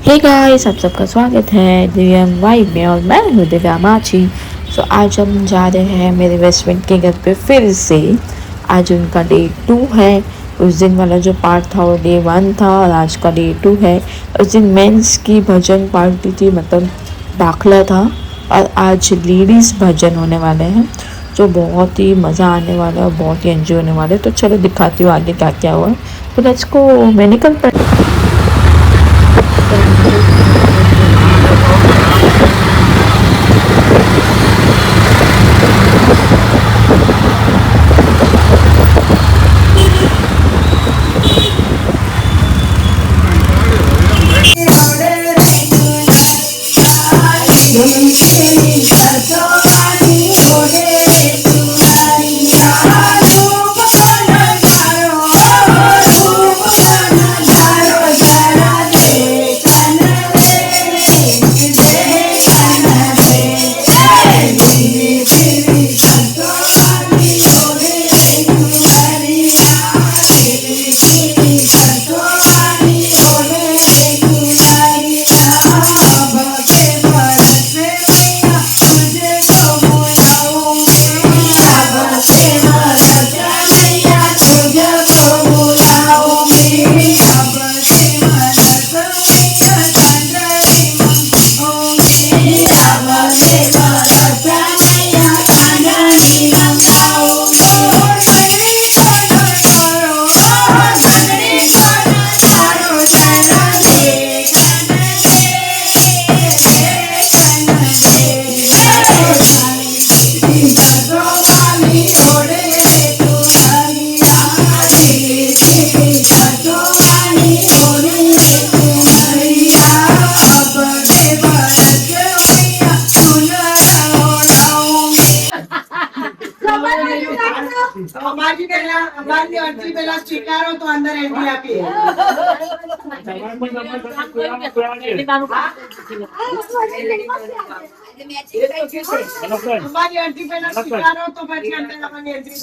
Hey guys, आप सबका स्वागत है दिव्यांग वाइब में और मैं हूँ दिव्या माची। आज हम जा रहे हैं मेरे बेस्ट फ्रेंड के घर पे फिर से। आज उनका डे 2 है। उस दिन वाला जो पार्ट था वो डे 1 था और आज का डे 2 है। उस दिन मेंस की भजन पार्टी थी, मतलब दाखला था, और आज लेडीज़ भजन होने वाले हैं जो बहुत ही मज़ा आने वाला है और बहुत ही एंजॉय होने वाले हैं। तो चलो दिखाती हूँ आगे क्या क्या हुआ है। तो लेट्स गो। मैं निकल पड़ी। સ્વીકારો તો અંદર એન્ટ્રી આપીએ અમારી એન્ટ્રી પહેલા સ્વીકારો તો પછી અંદર અમારી એન્ટ્રી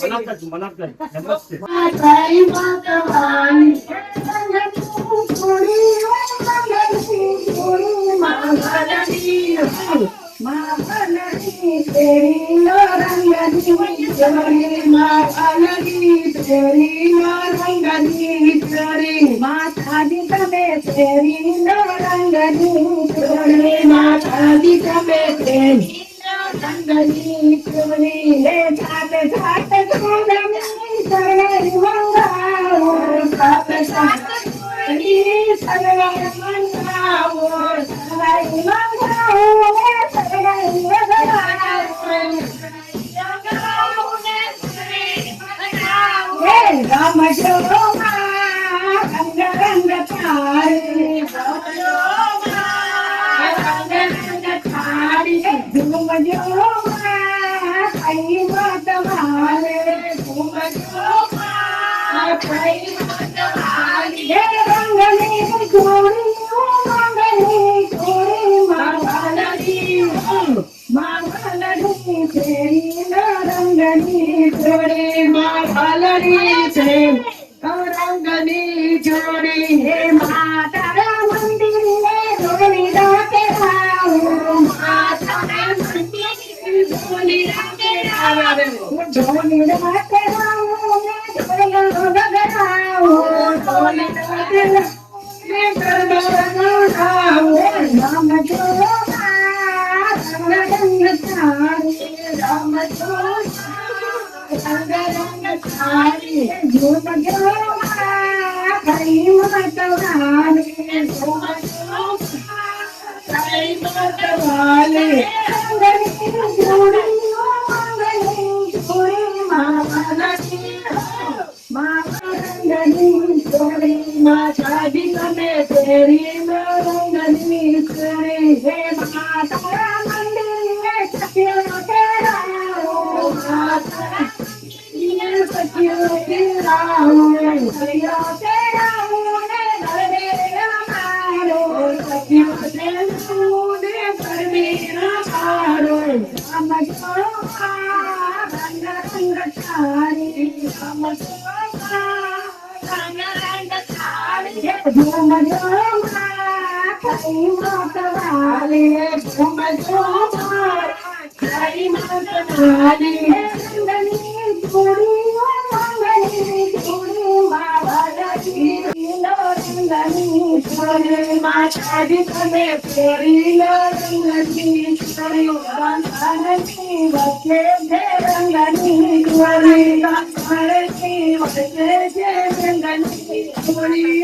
માતાજી તમે ફેરી રંગની છોરી રંગની વચ્ચે છે રંગની છોરી રંગની વચ્ચે છે રંગની છોરી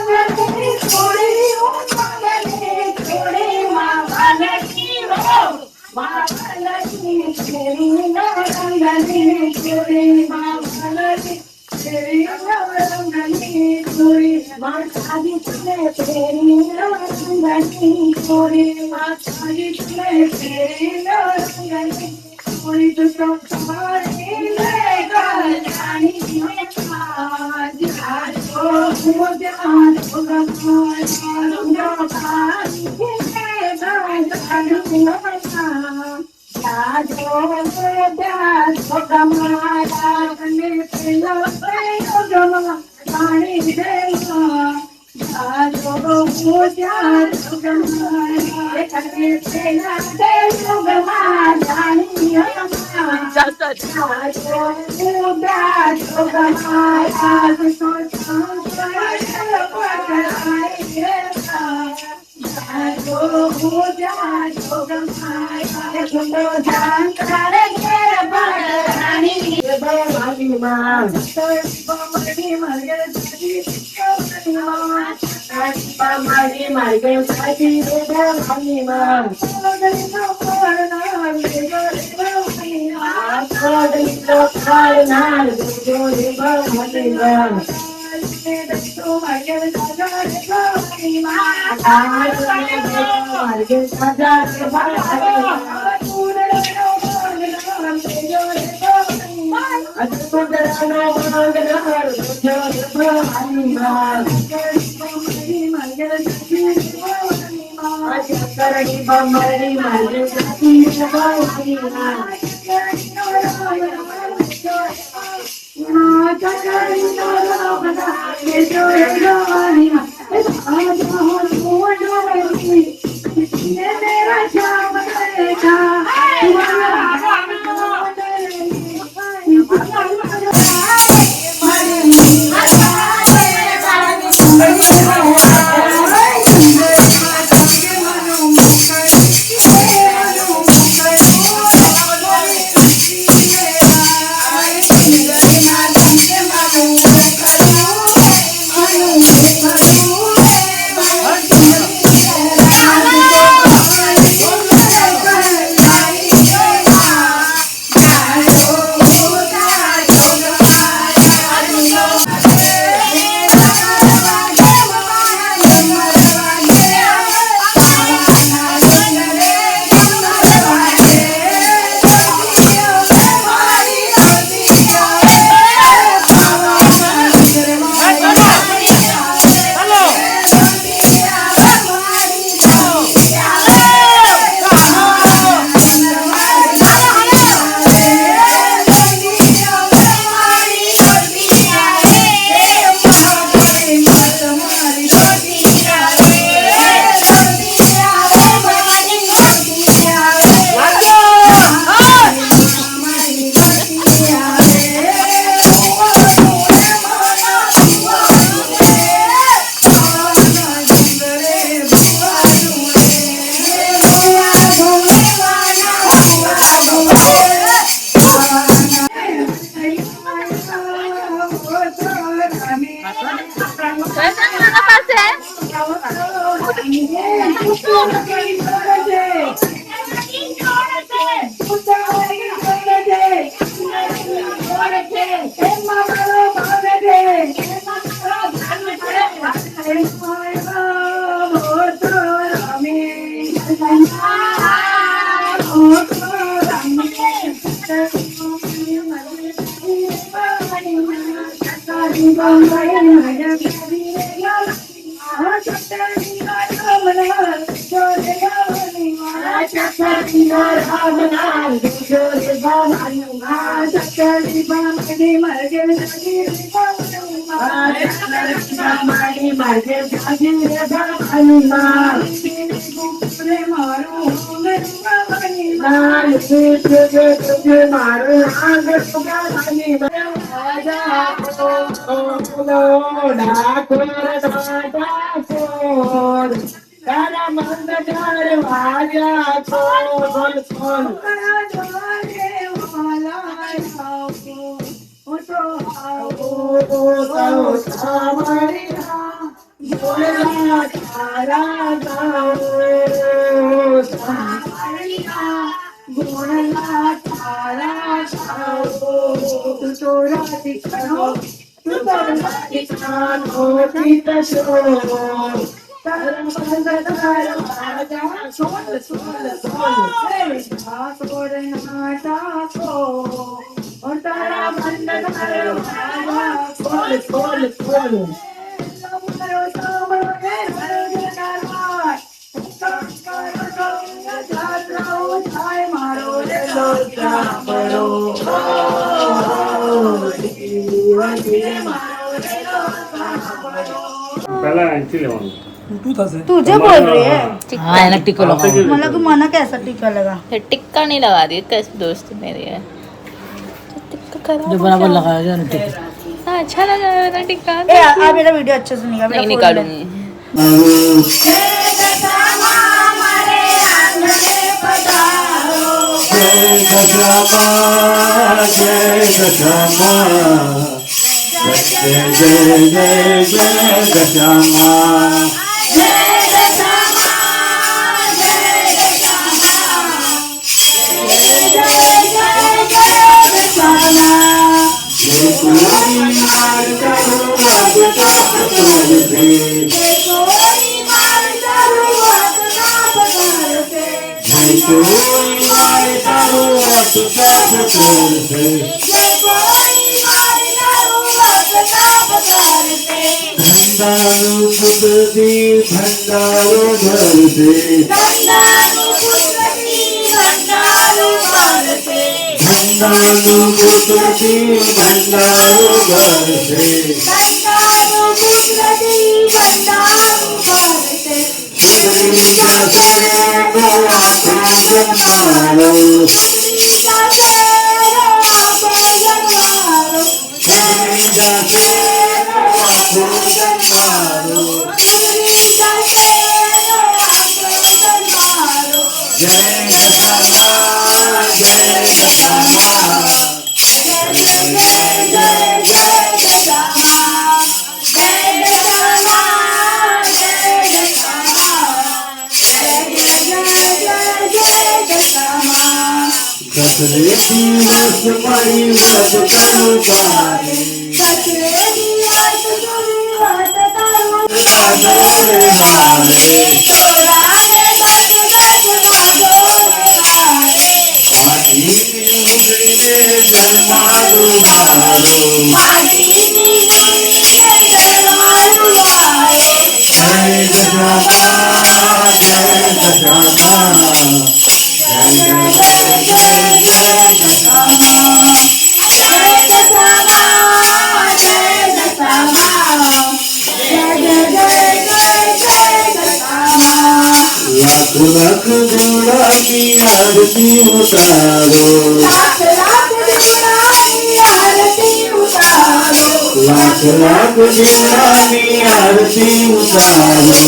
રંગની છોરી રંગની છોરી માતાજી માતાજી ફેરી રંગની છોરી માતાજી ફેરી રંગની છોરી માતાજી તમે ફેરી રંગની છોરી માતાજી તમે ફેરી રંગની છોરી તો તમારી જાણી चकली राम नाम जोरे बाबा चकली बामणी मरगे जागी रे बामणी मरगे जागी रे बामणी रे मारू बामणी लाल तुझे मारू आग बामणी राजा लो डाकोर डाकोर तारा मंद घर वाजा खोल खोल पहला एंट्री लेवानी तुझे बोल रही है हाँ है ना टिको लगाओ मतलब को मना कैसा टिका लगा फिर टिक्का नहीं लगा रही कैसे दोस्त मेरी है तो टिक्का करा जो बराबर लगाया गया ना टिको हाँ अच्छा लगा मेरा टिक्का ए आप मेरा वीडियो अच्छे से निकाल नहीं निकालूंगी लाख जोड़ा की आरती उतारो लाख लाख जोड़ा की आरती उतारो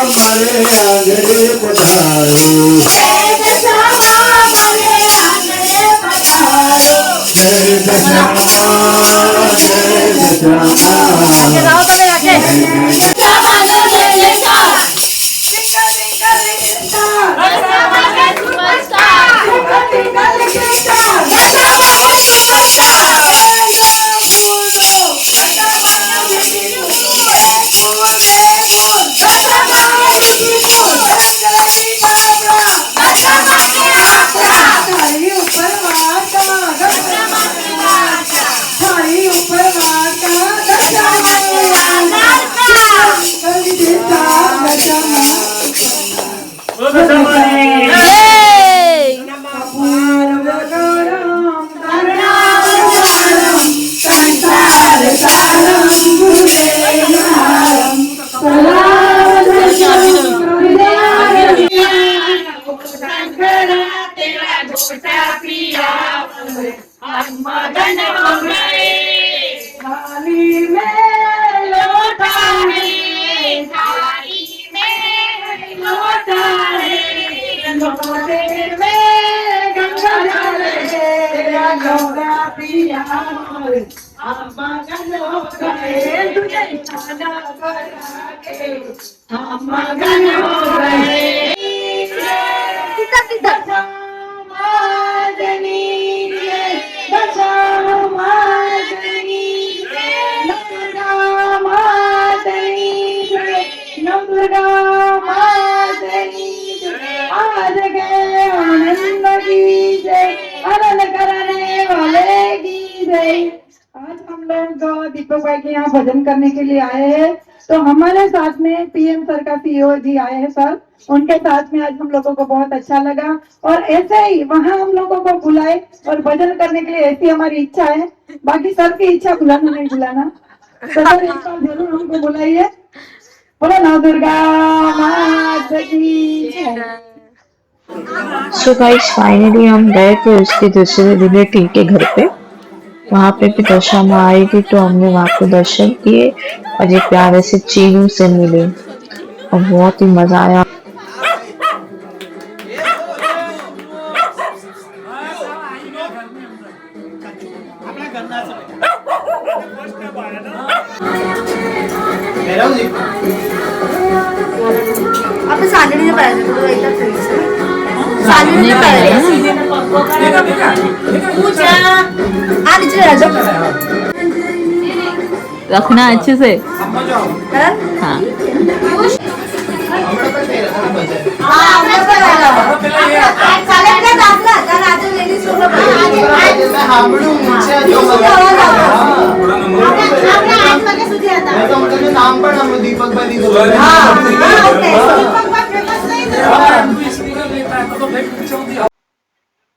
मरे आगरे पधारो आज हम लोग दीपक भाई के यहाँ भजन करने के लिए आए हैं। तो हमारे साथ में पीएम सर का सीईओ जी आए हैं सर, उनके साथ में आज हम लोगों को बहुत अच्छा लगा। और ऐसे ही वहाँ हम लोगों को बुलाए और भजन करने के लिए, ऐसी हमारी इच्छा है। बाकी सर की इच्छा बुलाना नहीं बुलाना, तो सर एक बार जरूर हमको बुलाइए। बोलो नव दुर्गा माता की जय। सो गाइस फाइनली हम गए थे उसके दूसरे रिलेटिव के घर पे। वहाँ पे भी दशा आई थी तो हमने वहाँ पे दर्शन किए और ये प्यारे से चीनू से मिले और बहुत ही मजा आया। आपण सांगली नाही पाहिजे तुला एकदा सांगली नाही पाहिजे आणि रखना अच्छे से हाँ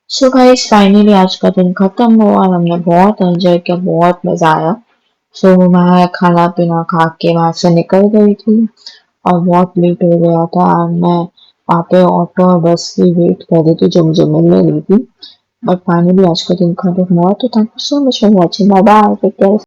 सो गाइस फाइनली आज का दिन खत्म हुआ और हमने बहुत एंजॉय किया, बहुत मजा आया। सो मैं खाना पीना खा के वहां से निकल गई थी और बहुत लेट हो गया था। मैं वहाँ पे ऑटो और बस की वेट कर रही थी जो मुझे मिलने नहीं थी। बट फाइनली आज का दिन खत्म हुआ। तो thank you so much for watching, bye bye, take care.